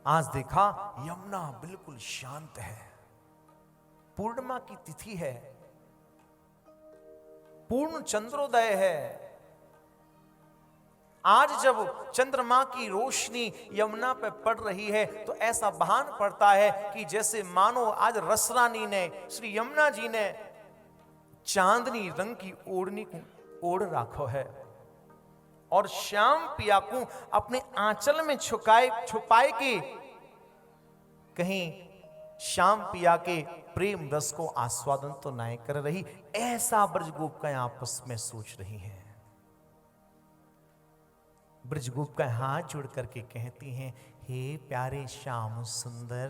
आज देखा यमुना बिल्कुल शांत है, पूर्णिमा की तिथि है, पूर्ण चंद्रोदय है। आज जब चंद्रमा की रोशनी यमुना पे पड़ रही है तो ऐसा भान पड़ता है कि जैसे मानो आज रसरानी ने, श्री यमुना जी ने चांदनी रंग की ओढ़नी को ओढ़ राखो है और श्याम पिया को अपने आंचल में छुपाए के कहीं श्याम पिया के प्रेम रस को आस्वादन तो नहीं कर रही, ऐसा ब्रजगोपिकाएं आपस में सोच रही हैं। ब्रजगोपिकाएं हाथ जोड़ करके कहती हैं, हे प्यारे श्याम सुंदर,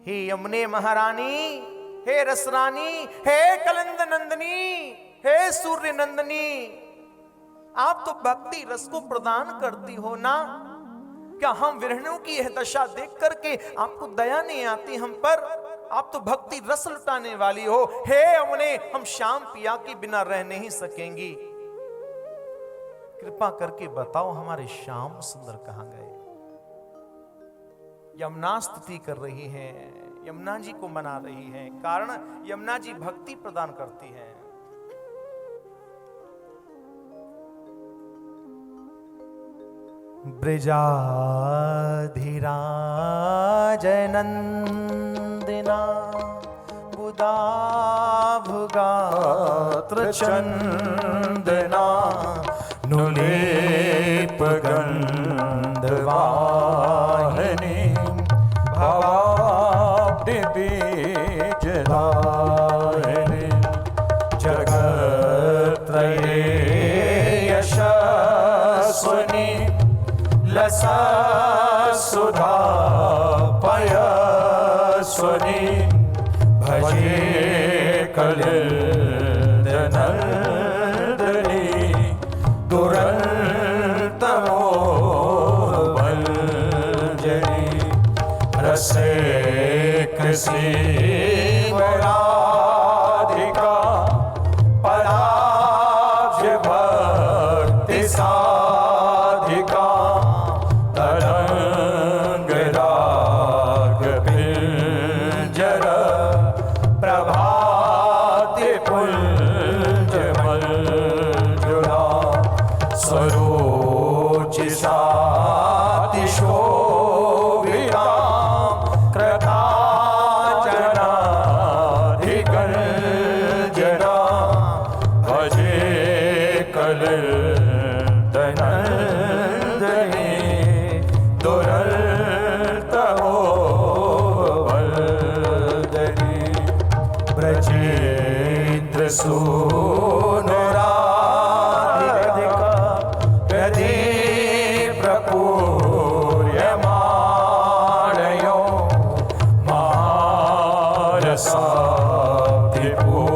हे यमुने महारानी, हे रसरानी, हे कलिंद नंदिनी, हे सूर्य नंदिनी, आप तो भक्ति रस को प्रदान करती हो ना। क्या हम विरहणों की यह दशा देख करके आपको दया नहीं आती हम पर? आप तो भक्ति रस लुटाने वाली हो। हे यमुने, हम श्याम पिया के बिना रह नहीं सकेंगी, कृपा करके बताओ हमारे श्याम सुंदर कहां गए। यमुना स्तुति कर रही हैं, यमुना जी को मना रही हैं, कारण यमुना जी भक्ति प्रदान करती हैं। ब्रजाधिराज नंदिना बुदाभगात्र चंदना नुलेप गंधवाहिनी भवाब्धि बीजधारिणी जगत्त्रये यशस्विनी लसा सुधा पयस्विनी भजे कलिंद नंदिनी दुरंतमोभंजनी रसिक राधिका पराब्ज भक्ति साधिका तरंग राग पिंजर प्रभाति पुंज मंजुला सरोज साति शोभिता कृतांजनाधिगंजना भजे कलिंद नंदिनी दुरंतमोभंजनी ब्रजेंद्र सूनो राधिका यदि प्रपूर्यमाणयो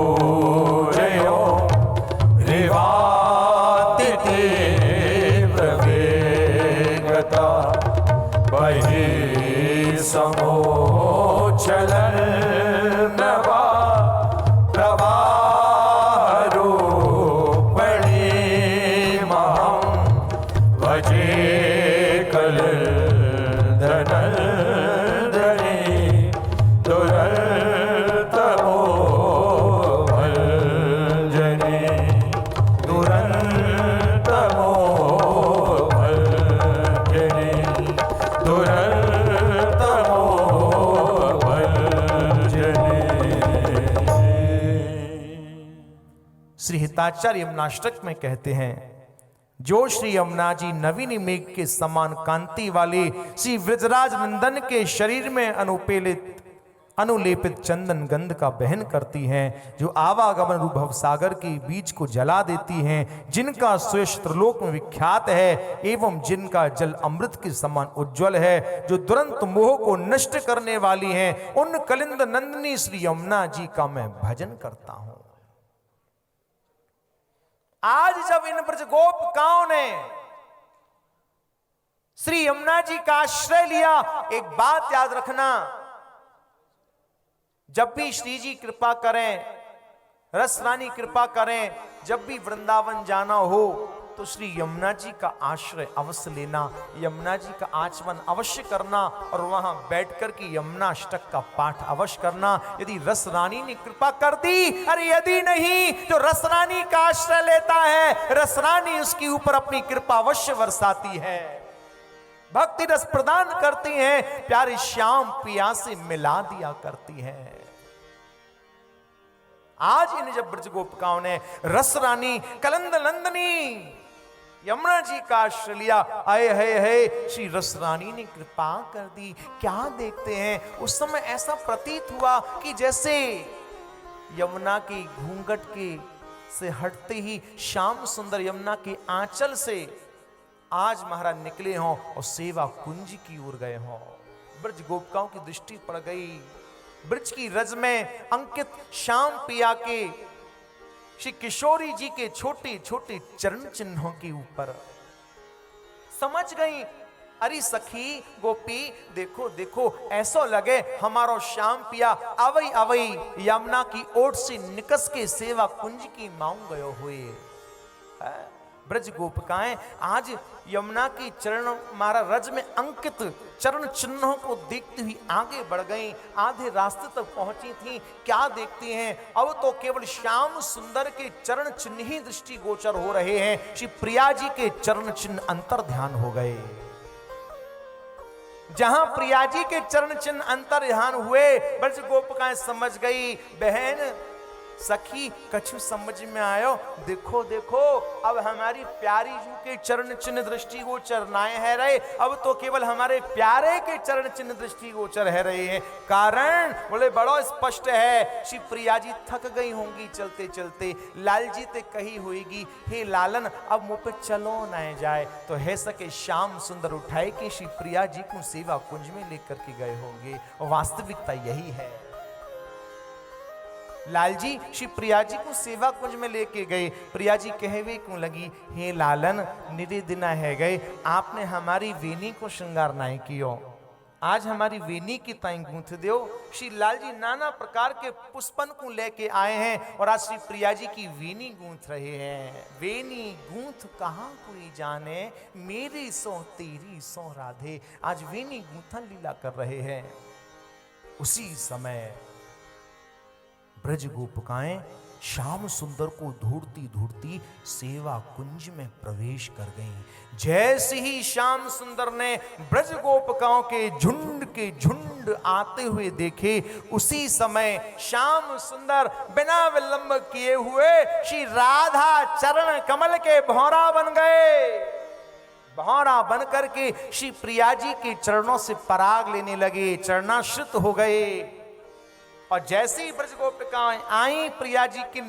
महारसादिपूजयो रिवाति तीव्र वेगता बहि समोचलन नवा प्रवाहरूपणी महं भजे कलिंद नंदिनी दुरंतमोभंजनी दुरंतमोभंजनी श्री हिताचार्य यमुनाष्टक में कहते हैं, जो श्री यमुना जी नवीन मेघ के समान कांति वाले श्री व्रजराज नंदन के शरीर में अनुलेपित चंदन गंध का बहन करती हैं, जो आवागमन रूप भवसागर के बीज को जला देती हैं, जिनका सुयश त्रिलोक में विख्यात है एवं जिनका जल अमृत के समान उज्जवल है, जो दुरंत मोह को नष्ट करने वाली हैं, उन कलिंद नंदिनी श्री यमुना जी का मैं भजन करता हूं। आज जब इन ब्रजगोपिकाओं ने श्री यमुना जी का आश्रय लिया, एक बात याद रखना, जब भी श्री जी कृपा करें, रस रानी कृपा करें, जब भी वृंदावन जाना हो तो श्री यमुना जी का आश्रय अवश्य लेना, यमुना जी का आचमन अवश्य करना और वहां बैठकर के यमुना अष्टक का पाठ अवश्य करना। यदि रस रानी ने कृपा कर दी, अरे यदि नहीं, जो रस रानी का आश्रय लेता है, रस रानी उसके ऊपर अपनी कृपा अवश्य बरसाती है, भक्ति रस प्रदान करती हैं, प्यारे श्याम पिया से मिला दिया करती है। आज इन जब ब्रज गोपिकाओं ने रस रानी कलंद नंदनी यमुना जी का आश्रय लिया, आए है श्री रस रानी ने कृपा कर दी। क्या देखते हैं, उस समय ऐसा प्रतीत हुआ कि जैसे यमुना के घूंघट के से हटते ही श्याम सुंदर यमुना के आंचल से आज महाराज निकले हों और सेवा कुंज की ओर गए हों। ब्रज गोपिकाओं की दृष्टि पड़ गई ब्रज की रज में अंकित श्याम पिया के श्री किशोरी जी के छोटे छोटे चरण चिन्हों के ऊपर। समझ गई, अरे सखी गोपी देखो देखो, ऐसा लगे हमारो श्याम पिया अवई अवई यमुना की ओट से निकस के सेवा कुंज की मांग गयो हुए। ब्रज गोपिकाएं आज यमुना की चरण मारा रज में अंकित चरण चिन्हों को देखती हुई आगे बढ़ गईं, आधे रास्ते तक पहुंची थीं। क्या देखती हैं, अब तो केवल श्याम सुंदर के चरण चिन्ह ही दृष्टि गोचर हो रहे हैं। श्री प्रिया जी के चरण चिन्ह अंतर ध्यान हो गए। जहां प्रिया जी के चरण चिन्ह अंतर ध्यान हुए, ब्रज गोपिकाएं समझ गई, बहन सखी कछु समझ में आयो, देखो देखो अब हमारी प्यारी जी के चरण चिन्ह दृष्टि गोचर नाए है रहे, अब तो केवल हमारे प्यारे के चरण चिन्ह दृष्टि गोचर है रहे हैं। कारण बोले बड़ो स्पष्ट है, श्री प्रिया जी थक गई होंगी चलते चलते, लाल जी ते कही होगी हे लालन अब मुंह पे चलो न जाए, तो है सके श्याम सुंदर उठाए कि श्री प्रिया जी को सेवा कुंज में लेकर के गए होंगे। वास्तविकता यही है, लाल जी श्री प्रिया जी को सेवा कुंज में लेके गए। प्रिया जी कहवे क्यों लगी, हे लालन निधि दिना है गए, आपने हमारी वेनी को श्रृंगार नहीं कियो, आज हमारी वेनी की ताई गूंथ दो। श्री लाल जी नाना प्रकार के पुष्पन को लेके आए हैं और आज श्री प्रिया जी की वेनी गूंथ रहे हैं। वेनी गूंथ कहाँ कोई जाने, मेरी सो तेरी सो राधे, आज वेनी गूंथन लीला कर रहे हैं। उसी समय ब्रज गोपिकाएं श्याम सुंदर को ढूंढती ढूंढती सेवा कुंज में प्रवेश कर गईं। जैसे ही श्याम सुंदर ने ब्रज गोपिकाओं के झुंड आते हुए देखे, उसी समय श्याम सुंदर बिना विलंब किए हुए श्री राधा चरण कमल के भौरा बन गए। भौरा बन करके श्री प्रिया जी के चरणों से पराग लेने लगे, चरणाश्रित हो गए। और जैसे ही ब्रज गोपिकाएं आई प्रिया जी के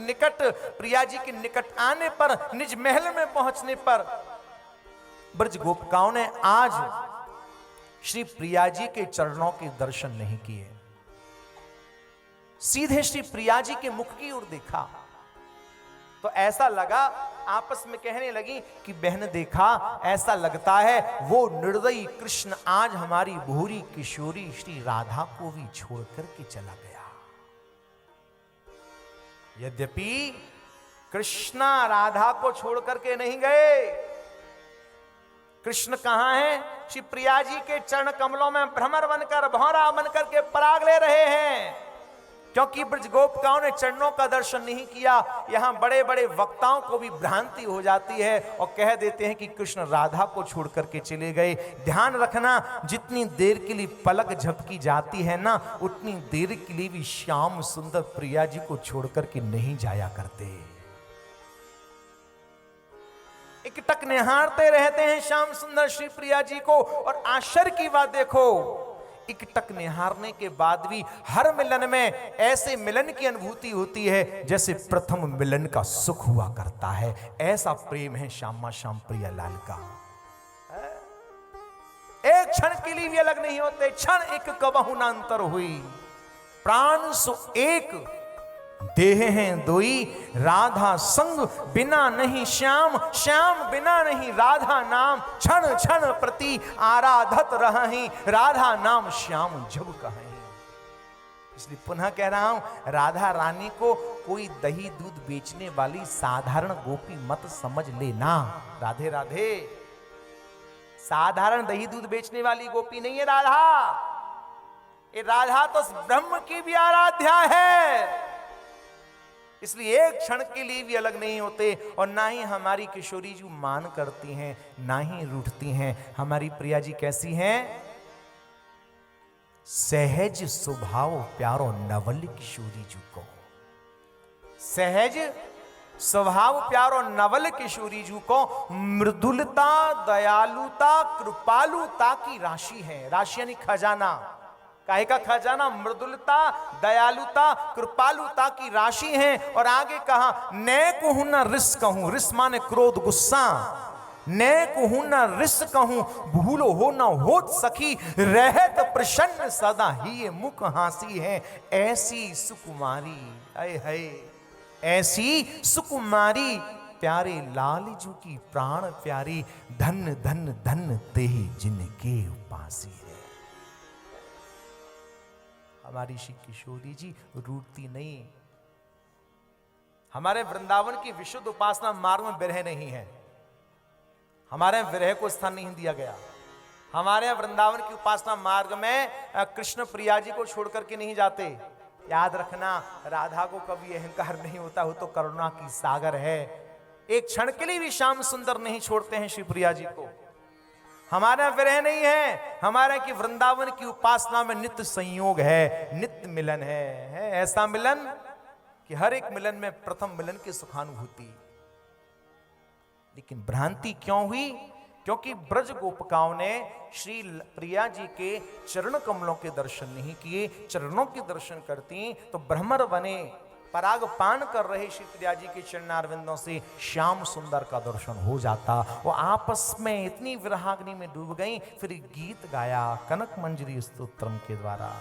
निकट आने पर, निज महल में पहुंचने पर ब्रज गोपिकाओं ने आज श्री प्रिया जी के चरणों के दर्शन नहीं किए, सीधे श्री प्रिया जी के मुख की ओर देखा। तो ऐसा लगा, आपस में कहने लगी कि बहन देखा, ऐसा लगता है वो निर्दयी कृष्ण आज हमारी भूरी किशोरी श्री राधा को भी छोड़ करके चला गया। यद्यपि कृष्णा राधा को छोड़ करके नहीं गए, कृष्ण कहां हैं, श्री प्रिया जी के चरण कमलों में भ्रमर बनकर भौरा बनकर के पराग ले रहे हैं। क्योंकि ब्रज गोपिकाओं ने चरणों का दर्शन नहीं किया। यहां बड़े बड़े वक्ताओं को भी भ्रांति हो जाती है और कह देते हैं कि कृष्ण राधा को छोड़ करके चले गए। ध्यान रखना, जितनी देर के लिए पलक झपकी जाती है ना, उतनी देर के लिए भी श्याम सुंदर प्रिया जी को छोड़ करके नहीं जाया करते। एक टक निहारते रहते हैं श्याम सुंदर श्री प्रिया जी को। और आश्चर्य की बात देखो, एक टक निहारने के बाद भी हर मिलन में ऐसे मिलन की अनुभूति होती है जैसे प्रथम मिलन का सुख हुआ करता है। ऐसा प्रेम है श्यामा श्याम प्रिया लाल का। एक क्षण के लिए भी अलग नहीं होते, क्षण एक कबहु न अंतर हुई। प्राण सो एक देह हैं दोई, राधा संग बिना नहीं श्याम, श्याम बिना नहीं राधा नाम। क्षण क्षण प्रति आराधत रही, राधा नाम श्याम जब कहें। इसलिए पुनः कह रहा हूं, राधा रानी को कोई दही दूध बेचने वाली साधारण गोपी मत समझ लेना। राधे राधे। साधारण दही दूध बेचने वाली गोपी नहीं है राधा। ये राधा तो ब्रह्म की भी आराध्या है। इसलिए एक क्षण के लिए भी अलग नहीं होते। और ना ही हमारी किशोरी जी मान करती हैं, ना ही रूठती हैं। हमारी प्रिया जी कैसी हैं? सहज स्वभाव प्यारो नवल किशोरी जी को। सहज स्वभाव प्यारो नवल किशोरी जी को मृदुलता, दयालुता, कृपालुता की राशि है। राशि यानी खजाना। काहे का खजाना? मृदुलता, दयालुता, कृपालुता की राशि है। और आगे कहा, ने कहूं न रिस कहूं। रिस माने क्रोध, गुस्सा। ने कहूं न रिस कहूं, भूल हो न होत सखी, रहत प्रसन्न सदा ही ये मुख हासी है। ऐसी सुकुमारी, आए हाय, ऐसी सुकुमारी प्यारे लाल जू की प्राण प्यारी, धन धन धन ते जिनके उपासी है। हमारी श्री किशोरी जी रूठती नहीं। हमारे वृंदावन की विशुद्ध उपासना मार्ग में विरह नहीं है। हमारे विरह को स्थान नहीं दिया गया। हमारे वृंदावन की उपासना मार्ग में कृष्ण प्रिया जी को छोड़ करके नहीं जाते। याद रखना, राधा को कभी अहंकार नहीं होता, वो तो करुणा की सागर है। एक क्षण के लिए भी श्याम सुंदर नहीं छोड़ते हैं श्री प्रिया जी को। हमारा विरह नहीं है। हमारे की वृंदावन की उपासना में नित्य संयोग है, नित्य मिलन है ऐसा मिलन कि हर एक मिलन में प्रथम मिलन की सुखानुभूति। लेकिन भ्रांति क्यों हुई? क्योंकि ब्रज गोपिकाओं ने श्री प्रिया जी के चरण कमलों के दर्शन नहीं किए। चरणों के दर्शन करती तो भ्रमर बने पराग पान कर रहे श्री प्रिया जी के चरणारविंदों से श्याम सुंदर का दर्शन हो जाता। वो आपस में इतनी विरहाग्नि में डूब गई। फिर गीत गाया कनक मंजरी स्तोत्रम के द्वारा।